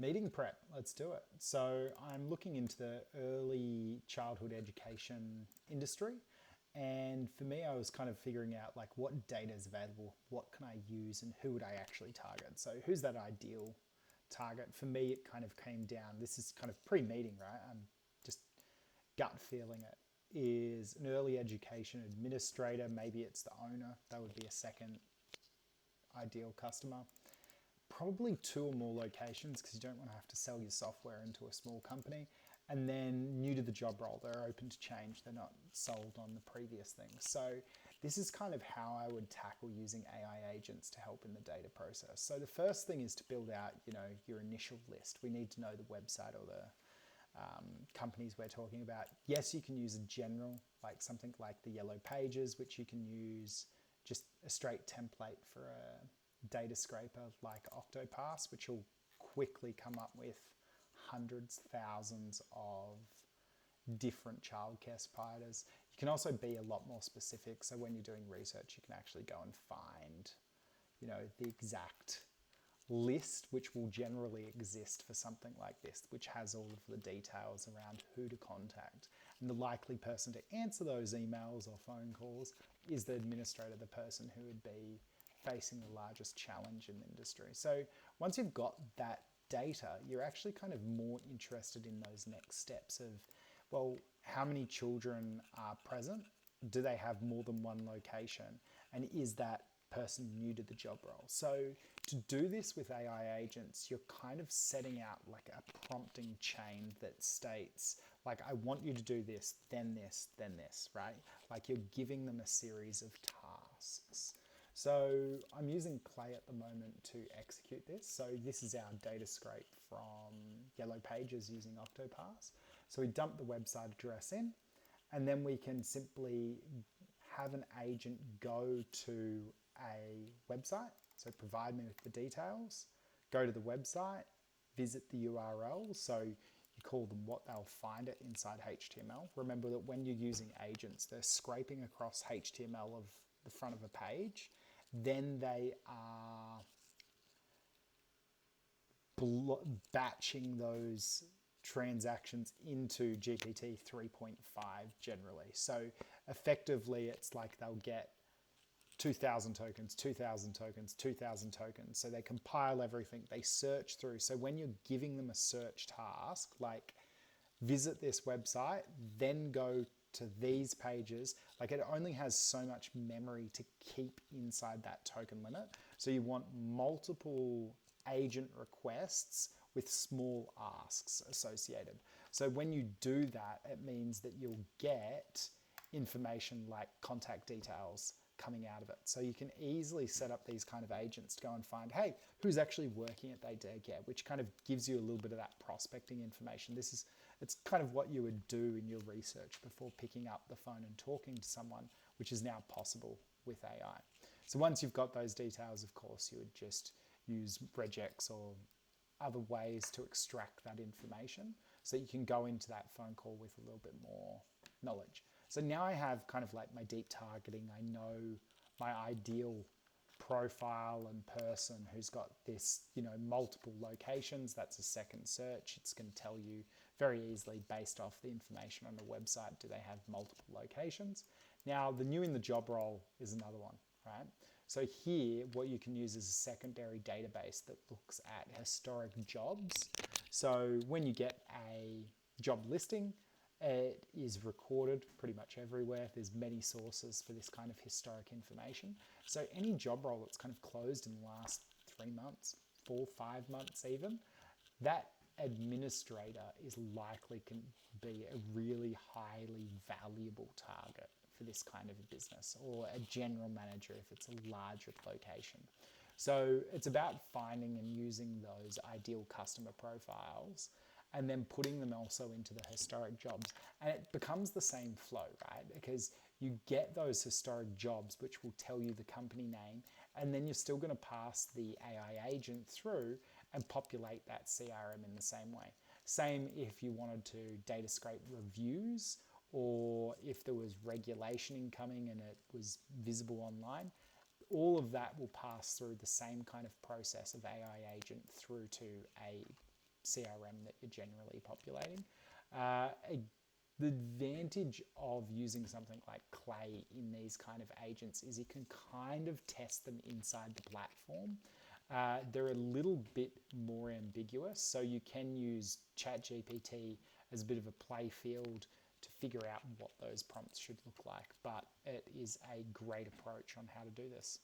Meeting prep, let's do it. So I'm looking into the early childhood education industry. And for me, I was kind of figuring out like what data is available, what can I use, and who would I actually target? So who's that ideal target? For me, it kind of came down, this is kind of pre-meeting, right? I'm just gut feeling it, is an early education administrator. Maybe it's the owner. That would be a second ideal customer. Probably 2 or more locations because you don't want to have to sell your software into a small company. And then new to the job role, they're open to change. They're not sold on the previous things. So this is kind of how I would tackle using AI agents to help in the data process. So the first thing is to build out, your initial list. We need to know the website or the companies we're talking about. Yes, you can use a general, like something like the Yellow Pages, which you can use just a straight template for a data scraper like Octopass, which will quickly come up with hundreds, thousands of different childcare providers. You can also be a lot more specific. So when you're doing research, you can actually go and find, the exact list, which will generally exist for something like this, which has all of the details around who to contact. And the likely person to answer those emails or phone calls is the administrator, the person who would be facing the largest challenge in the industry. So once you've got that data, you're actually kind of more interested in those next steps of, well, how many children are present? Do they have more than one location? And is that person new to the job role? So to do this with AI agents, you're kind of setting out like a prompting chain that states, like, I want you to do this, then this, right? Like you're giving them a series of tasks. So I'm using Clay at the moment to execute this. So this is our data scrape from Yellow Pages using Octopass. So we dump the website address in, and then we can simply have an agent go to a website. So provide me with the details, go to the website, visit the URL. So you call them what, they'll find it inside HTML. Remember that when you're using agents, they're scraping across HTML of the front of a page. Then they are batching those transactions into GPT 3.5 generally. So effectively, it's like they'll get 2,000 tokens, 2,000 tokens, 2,000 tokens. So they compile everything, they search through. So when you're giving them a search task, like visit this website, then go to these pages, like it only has so much memory to keep inside that token limit. So you want multiple agent requests with small asks associated. So when you do that, it means that you'll get information like contact details coming out of it. So you can easily set up these kind of agents to go and find, hey, who's actually working at their daycare, which kind of gives you a little bit of that prospecting information. It's kind of what you would do in your research before picking up the phone and talking to someone, which is now possible with AI. So once you've got those details, of course, you would just use regex or other ways to extract that information so you can go into that phone call with a little bit more knowledge. So now I have kind of like my deep targeting. I know my ideal profile and person who's got this, multiple locations. That's a second search. It's going to tell you very easily based off the information on the website, do they have multiple locations? Now, the new in the job role is another one, right? So here, what you can use is a secondary database that looks at historic jobs. So when you get a job listing, it is recorded pretty much everywhere. There's many sources for this kind of historic information. So any job role that's kind of closed in the last 3 months, 4, 5 months even, that administrator is likely can be a really highly valuable target for this kind of a business, or a general manager if it's a larger location. So it's about finding and using those ideal customer profiles and then putting them also into the historic jobs. And it becomes the same flow, right? Because you get those historic jobs, which will tell you the company name, and then you're still going to pass the AI agent through and populate that CRM in the same way. Same if you wanted to data scrape reviews, or if there was regulation incoming and it was visible online. All of that will pass through the same kind of process of AI agent through to a CRM that you're generally populating. Uh, the advantage of using something like Clay in these kind of agents is you can kind of test them inside the platform. They're a little bit more ambiguous, so you can use ChatGPT as a bit of a play field to figure out what those prompts should look like, but it is a great approach on how to do this.